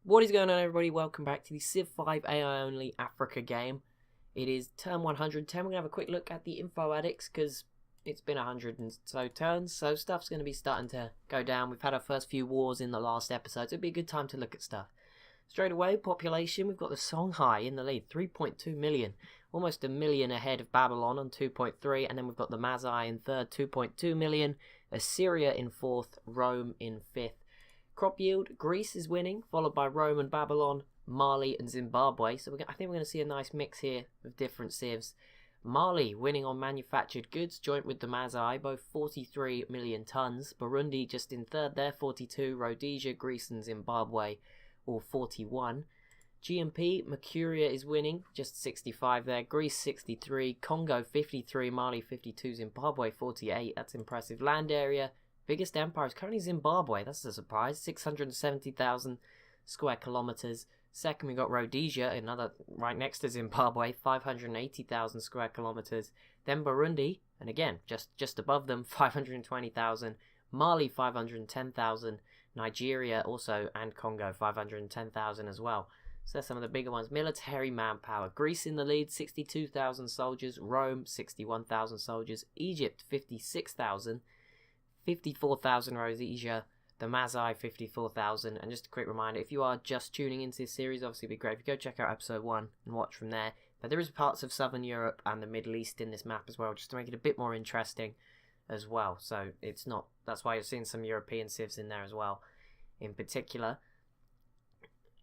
What is going on, everybody? Welcome back to the Civ 5 AI only Africa game. It is turn 110. We're going to have a quick look at the info addicts because it's been 100 and so turns, so stuff's going to be starting to go down. We've had our first few wars in the last episodes. It'd be a good time to look at stuff. Straight away, population, we've got the Songhai in the lead, 3.2 million. Almost a million ahead of Babylon on 2.3, and then we've got the Mazai in third, 2.2 million. Assyria in fourth, Rome in fifth. Crop yield, Greece is winning, followed by Rome and Babylon, Mali and Zimbabwe. So I think we're going to see a nice mix here of different civs. Mali winning on manufactured goods, joint with the Mazai, both 43 million tons. Burundi just in third there, 42. Rhodesia, Greece and Zimbabwe, all 41. GMP, Mercuria is winning, just 65 there. Greece 63, Congo 53, Mali 52, Zimbabwe 48. That's impressive. Land area, biggest empire is currently Zimbabwe. That's a surprise. 670,000 square kilometers. Second, we got Rhodesia, another right next to Zimbabwe, 580,000 square kilometers. Then Burundi, and again, just above them, 520,000. Mali, 510,000. Nigeria also, and Congo, 510,000 as well. So that's some of the bigger ones. Military manpower. Greece in the lead, 62,000 soldiers. Rome, 61,000 soldiers. Egypt, 56,000. 54,000 Rhodesia, the Mazai 54,000. And just a quick reminder, if you are just tuning into this series, obviously it'd be great if you go check out episode 1 and watch from there. But there is parts of Southern Europe and the Middle East in this map as well, just to make it a bit more interesting as well. So it's not, that's why you're seeing some European civs in there as well in particular.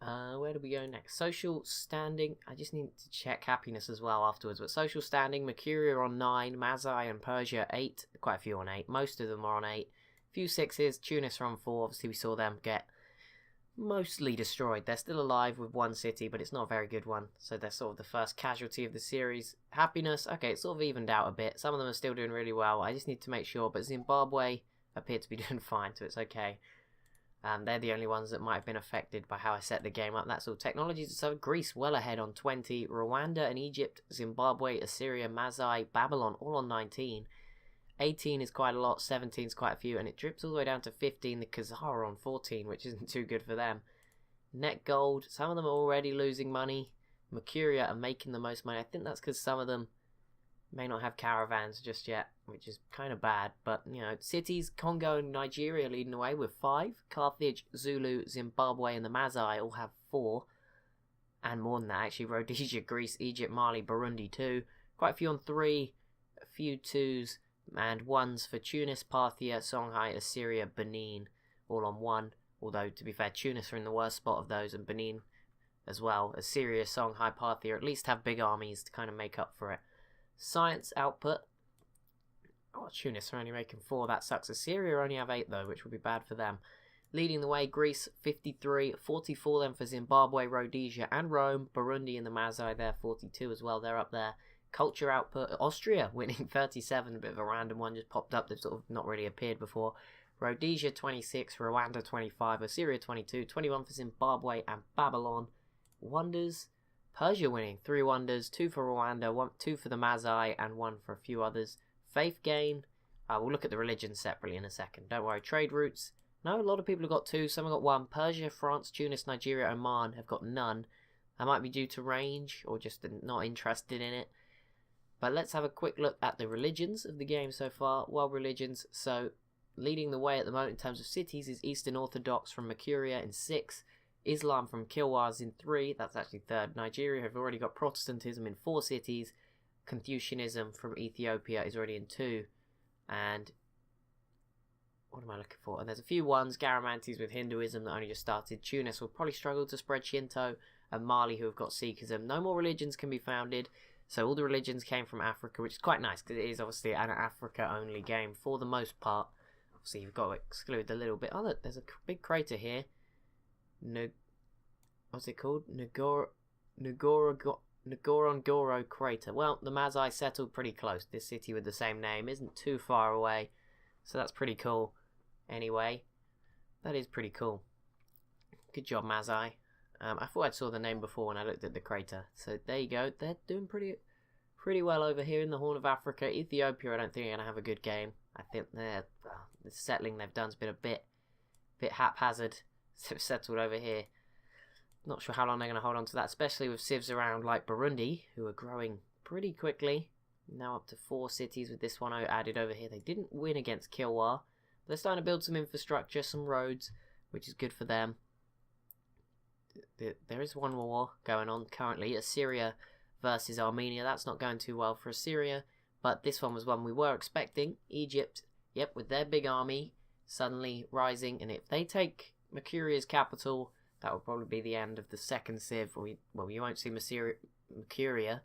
Where do we go next? Social standing. I just need to check happiness as well afterwards. But social standing, Mercuria on 9, Mazai and Persia 8. Quite a few on 8. Most of them are on 8. Few 6s. Tunis are on 4. Obviously, we saw them get mostly destroyed. They're still alive with one city, but it's not a very good one. So they're sort of the first casualty of the series. Happiness, okay, it's sort of evened out a bit. Some of them are still doing really well. I just need to make sure. But Zimbabwe appear to be doing fine, so it's okay. They're the only ones that might have been affected by how I set the game up. That's all. Technologies, so Greece well ahead on 20. Rwanda and Egypt, Zimbabwe, Assyria, Mazai, Babylon all on 19. 18 is quite a lot, 17 is quite a few, and it drips all the way down to 15. The Khazar on 14, which isn't too good for them. Net gold, some of them are already losing money. Mercuria are making the most money. I think that's because some of them may not have caravans just yet, which is kind of bad. But, you know, cities, Congo and Nigeria leading away with 5. Carthage, Zulu, Zimbabwe and the Mazai all have 4. And more than that, actually. Rhodesia, Greece, Egypt, Mali, Burundi 2. Quite a few on 3. A few 2s and 1s for Tunis, Parthia, Songhai, Assyria, Benin. All on 1. Although, to be fair, Tunis are in the worst spot of those, and Benin as well. Assyria, Songhai, Parthia at least have big armies to kind of make up for it. Science output. Oh, Tunis are only making 4. That sucks. Assyria only have 8 though, which would be bad for them. Leading the way, Greece 53, 44 then for Zimbabwe, Rhodesia and Rome. Burundi and the Mazai there 42 as well. They're up there. Culture output. Austria winning 37. A bit of a random one just popped up. They've sort of not really appeared before. Rhodesia 26, Rwanda 25, Assyria 22, 21 for Zimbabwe and Babylon. Wonders. Persia winning 3 wonders, 2 for Rwanda, 2 for the Mazai, and 1 for a few others. Faith gain. We'll look at the religions separately in a second. Don't worry. Trade routes. No, a lot of people have got 2. Some have got 1. Persia, France, Tunis, Nigeria, Oman have got none. That might be due to range or just not interested in it. But let's have a quick look at the religions of the game so far. World religions. So leading the way at the moment in terms of cities is Eastern Orthodox from Mercuria in 6. Islam from Kilwas in 3, that's actually 3rd. Nigeria have already got Protestantism in 4 cities. Confucianism from Ethiopia is already in 2. And what am I looking for? And there's a few ones. Garamantes with Hinduism that only just started. Tunis will probably struggle to spread Shinto. And Mali who have got Sikhism. No more religions can be founded. So all the religions came from Africa, which is quite nice because it is obviously an Africa-only game for the most part. Obviously you've got to exclude a little bit. Oh look, there's a big crater here. What's it called? Ngorongoro crater. Well, the Mazai settled pretty close. This city with the same name isn't too far away, so that's pretty cool. Anyway, that is pretty cool. Good job, Mazai. I thought I saw the name before when I looked at the crater. So there you go. They're doing pretty well over here in the Horn of Africa. Ethiopia, I don't think are going to have a good game. I think the settling they've done's been a bit haphazard. So settled over here. Not sure how long they're going to hold on to that, especially with civs around like Burundi, who are growing pretty quickly. Now up to 4 cities with this one added over here. They didn't win against Kilwa, but they're starting to build some infrastructure, some roads, which is good for them. There is one war going on currently, Assyria versus Armenia. That's not going too well for Assyria, but this one was one we were expecting. Egypt, yep, with their big army suddenly rising, and if they take Mercuria's capital, that will probably be the end of the second civ. Well, you won't see Mercuria,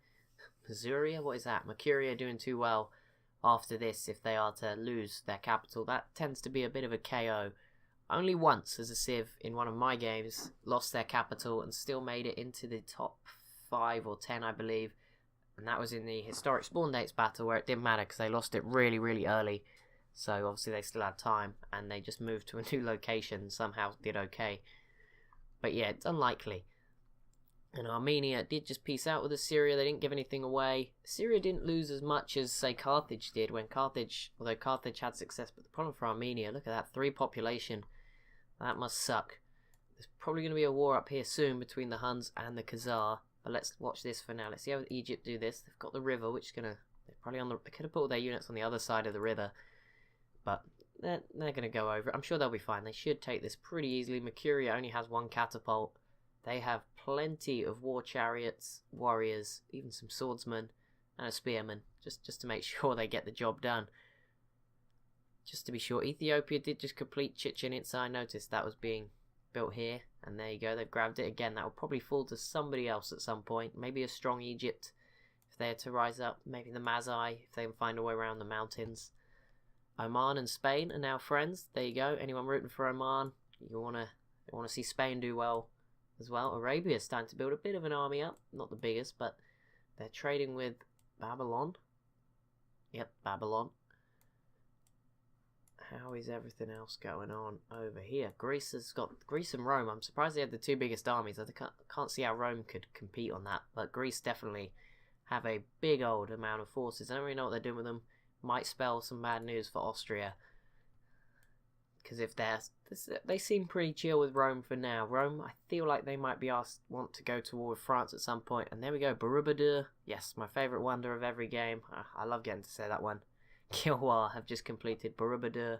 what is that? Mercuria doing too well after this if they are to lose their capital. That tends to be a bit of a KO. Only once has a civ in one of my games lost their capital and still made it into the top 5 or 10, I believe. And that was in the historic spawn dates battle, where it didn't matter because they lost it really, really early. So obviously they still had time, and they just moved to a new location and somehow did okay. But yeah, it's unlikely. And Armenia did just peace out with Assyria. They didn't give anything away. Assyria didn't lose as much as, say, Carthage did, although Carthage had success. But the problem for Armenia, look at that, 3 population. That must suck. There's probably going to be a war up here soon between the Huns and the Khazar. But let's watch this for now. Let's see how Egypt do this. They've got the river, which is going to... They could have put all their units on the other side of the river. But they're going to go over it. I'm sure they'll be fine. They should take this pretty easily. Mercuria only has 1 catapult. They have plenty of war chariots, warriors, even some swordsmen, and a spearman, just to make sure they get the job done. Just to be sure, Ethiopia did just complete Chichen Itza. I noticed that was being built here, and there you go, they've grabbed it again. That will probably fall to somebody else at some point. Maybe a strong Egypt, if they are to rise up. Maybe the Mazai, if they can find a way around the mountains. Oman and Spain are now friends. There you go. Anyone rooting for Oman? You wanna see Spain do well as well. Arabia is starting to build a bit of an army up. Not the biggest, but they're trading with Babylon. Yep, Babylon. How is everything else going on over here? Greece and Rome. I'm surprised they had the 2 biggest armies. I can't see how Rome could compete on that. But Greece definitely have a big old amount of forces. I don't really know what they're doing with them. Might spell some bad news for Austria. Because if they seem pretty chill with Rome for now. Rome, I feel like they might want to go to war with France at some point. And there we go, Borobudur. Yes, my favourite wonder of every game. I love getting to say that one. Kilwa have just completed Borobudur.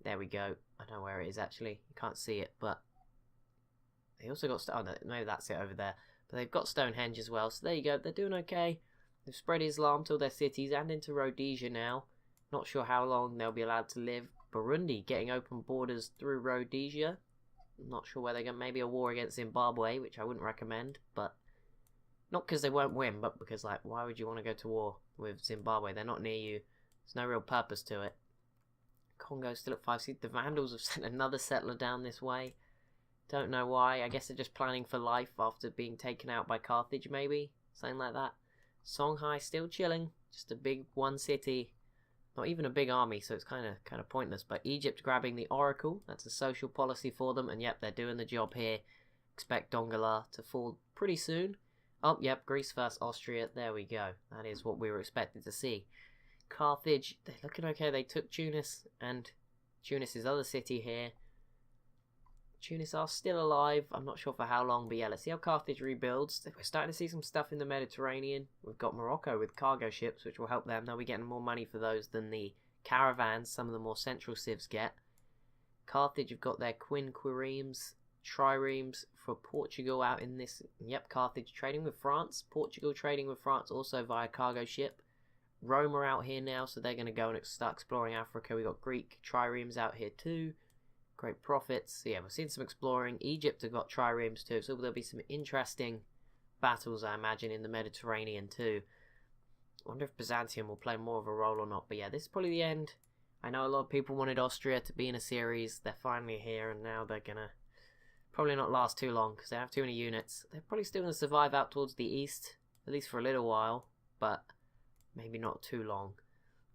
There we go. I know where it is actually. You can't see it, but they also got... Oh no, maybe that's it over there. But they've got Stonehenge as well. So there you go. They're doing okay. They've spread Islam to all their cities and into Rhodesia now. Not sure how long they'll be allowed to live. Burundi getting open borders through Rhodesia. Not sure where they're going. Maybe a war against Zimbabwe, which I wouldn't recommend. But not because they won't win, but because, like, why would you want to go to war with Zimbabwe? They're not near you. There's no real purpose to it. Congo still at 5 seeds. The Vandals have sent another settler down this way. Don't know why. I guess they're just planning for life after being taken out by Carthage, maybe. Something like that. Songhai still chilling. Just a big 1 city. Not even a big army, so it's kind of pointless. But Egypt grabbing the Oracle. That's a social policy for them. And yep, they're doing the job here. Expect Dongola to fall pretty soon. Oh, yep, Greece versus Austria. There we go. That is what we were expected to see. Carthage, they're looking okay. They took Tunis and Tunis's other city here. Tunis are still alive. I'm not sure for how long, but yeah, let's see how Carthage rebuilds. We're starting to see some stuff in the Mediterranean. We've got Morocco with cargo ships, which will help them. They'll be getting more money for those than the caravans some of the more central civs get. Carthage have got their quinquiremes, triremes for Portugal out in this. Yep, Carthage trading with France. Portugal trading with France also via cargo ship. Rome are out here now, so they're going to go and start exploring Africa. We got Greek triremes out here too. Great profits. So yeah, we're seeing some exploring. Egypt have got triremes too, so there'll be some interesting battles, I imagine, in the Mediterranean too. I wonder if Byzantium will play more of a role or not. But yeah, this is probably the end. I know a lot of people wanted Austria to be in a series. They're finally here, and now they're going to probably not last too long because they have too many units. They're probably still going to survive out towards the east, at least for a little while, but maybe not too long.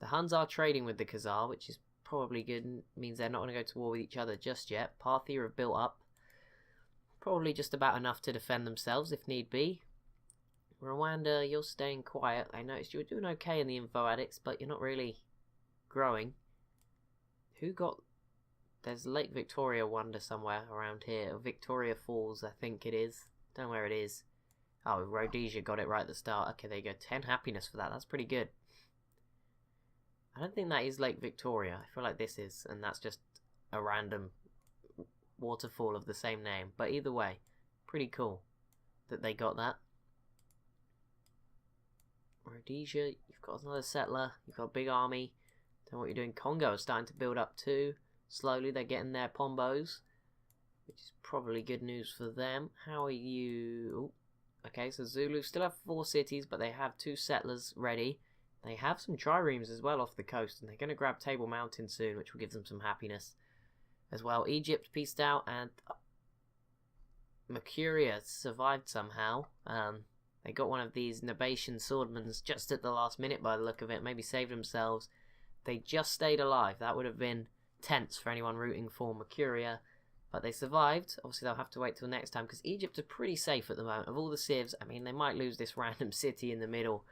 The Huns are trading with the Khazar, which is probably good and means they're not going to go to war with each other just yet. Parthia have built up probably just about enough to defend themselves if need be. Rwanda, you're staying quiet. I noticed you were doing okay in the info addicts, but you're not really growing. Who got There's Lake Victoria Wonder somewhere around here. Or Victoria Falls, I think it is. Don't know where it is. Oh, Rhodesia got it right at the start. Okay, there you go. 10 happiness for that. That's pretty good. I don't think that is Lake Victoria. I feel like this is, and that's just a random waterfall of the same name. But either way, pretty cool that they got that. Rhodesia, you've got another settler. You've got a big army. Don't know what you're doing. Congo is starting to build up too. Slowly they're getting their pombos, which is probably good news for them. How are you? Ooh. Okay, so Zulu still have 4 cities, but they have 2 settlers ready. They have some triremes as well off the coast, and they're going to grab Table Mountain soon, which will give them some happiness as well. Egypt pieced out, and Mercuria survived somehow. They got one of these Nabatian swordmen just at the last minute by the look of it, maybe saved themselves. They just stayed alive. That would have been tense for anyone rooting for Mercuria, but they survived. Obviously they'll have to wait till next time, because Egypt are pretty safe at the moment. Of all the civs, I mean, they might lose this random city in the middle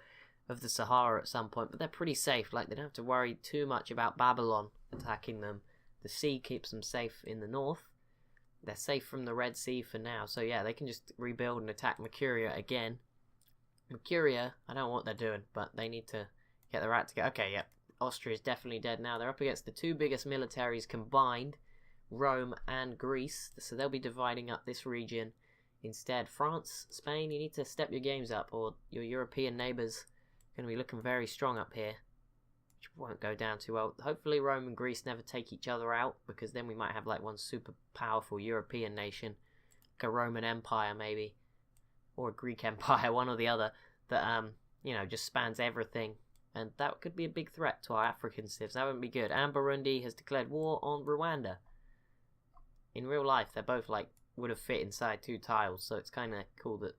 of the Sahara at some point, but they're pretty safe. Like, they don't have to worry too much about Babylon attacking them. The sea keeps them safe in the north. They're safe from the Red Sea for now, so yeah, they can just rebuild and attack Mercuria again. Mercuria, I don't know what they're doing, but they need to get their act together. Okay, yep. Austria is definitely dead now. They're up against the 2 biggest militaries combined, Rome and Greece, so they'll be dividing up this region instead. France, Spain, you need to step your games up, or your European neighbours are going to be looking very strong up here, which won't go down too well. Hopefully Rome and Greece never take each other out, because then we might have like one super powerful European nation, like a Roman Empire maybe, or a Greek Empire, one or the other, that you know, just spans everything. And that could be a big threat to our African civs. That wouldn't be good. And Burundi has declared war on Rwanda. In real life, they're both like would have fit inside 2 tiles, so it's kind of cool that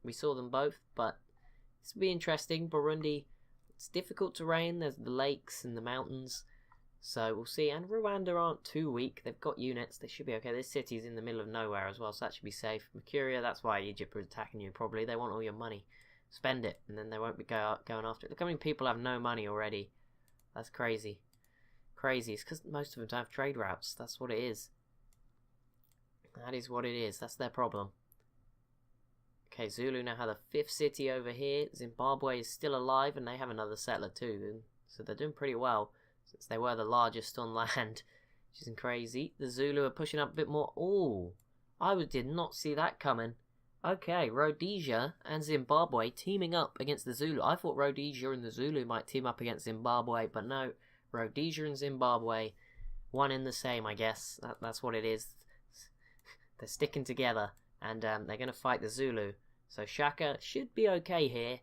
we saw them both. But this will be interesting. Burundi, it's difficult terrain. There's the lakes and the mountains, so we'll see. And Rwanda aren't too weak. They've got units. They should be okay. This city's in the middle of nowhere as well, so that should be safe. Mercuria, that's why Egypt was attacking you. Probably they want all your money. Spend it, and then they won't be going after it. Look how many people have no money already. That's crazy. Crazy. It's because most of them don't have trade routes. That's what it is. That is what it is. That's their problem. Okay, Zulu now have the 5th city over here. Zimbabwe is still alive, and they have another settler too. So they're doing pretty well, since they were the largest on land, which is crazy. The Zulu are pushing up a bit more. Oh, I did not see that coming. Okay, Rhodesia and Zimbabwe teaming up against the Zulu. I thought Rhodesia and the Zulu might team up against Zimbabwe, but no. Rhodesia and Zimbabwe, one in the same, I guess. That's what it is. They're sticking together, and they're going to fight the Zulu. So Shaka should be okay here.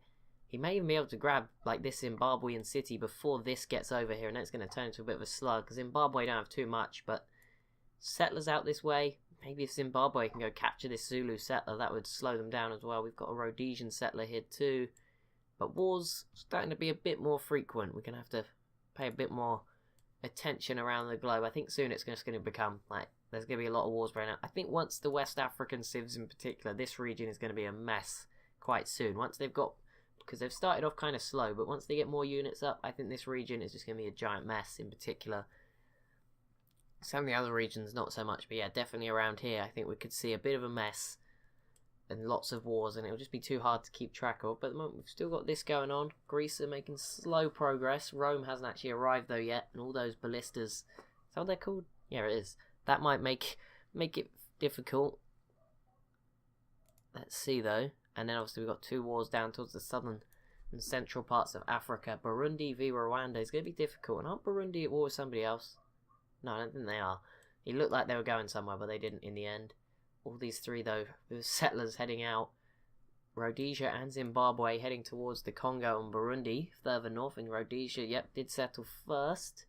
He may even be able to grab like this Zimbabwean city before this gets over here, and then it's going to turn into a bit of a slug. Zimbabwe don't have too much, but settlers out this way. Maybe if Zimbabwe can go capture this Zulu settler, that would slow them down as well. We've got a Rhodesian settler here too. But wars starting to be a bit more frequent. We're going to have to pay a bit more attention around the globe. I think soon it's just going to become like, there's going to be a lot of wars breaking out. I think once the West African civs in particular, this region is going to be a mess quite soon. Once they've got, because they've started off kind of slow, but once they get more units up, I think this region is just going to be a giant mess in particular. Some of the other regions, not so much, but yeah, definitely around here, I think we could see a bit of a mess and lots of wars, and it'll just be too hard to keep track of. But at the moment, we've still got this going on. Greece are making slow progress. Rome hasn't actually arrived, though, yet, and all those ballistas. Is that what they're called? Yeah, it is. That might make it difficult. Let's see, though. And then, obviously, we've got 2 wars down towards the southern and central parts of Africa. Burundi v Rwanda is going to be difficult. And aren't Burundi at war with somebody else? No, I don't think they are. It looked like they were going somewhere, but they didn't in the end. All these 3, though, the settlers heading out. Rhodesia and Zimbabwe heading towards the Congo and Burundi, further north. And Rhodesia, yep, did settle first.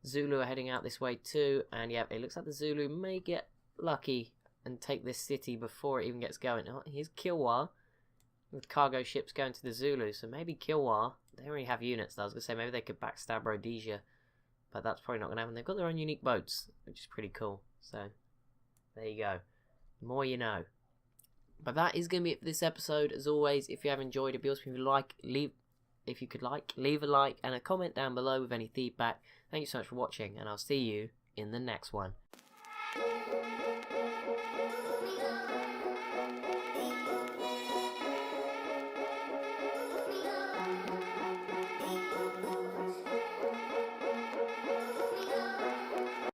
Zulu are heading out this way too. And, yep, it looks like the Zulu may get lucky and take this city before it even gets going. Oh, here's Kilwa, with cargo ships going to the Zulu. So maybe Kilwa, they already have units, though. I was going to say, maybe they could backstab Rhodesia. But that's probably not going to happen. They've got their own unique boats, which is pretty cool. So, there you go. The more you know. But that is going to be it for this episode. As always, if you have enjoyed it, be awesome if you leave a like and a comment down below with any feedback. Thank you so much for watching, and I'll see you in the next one.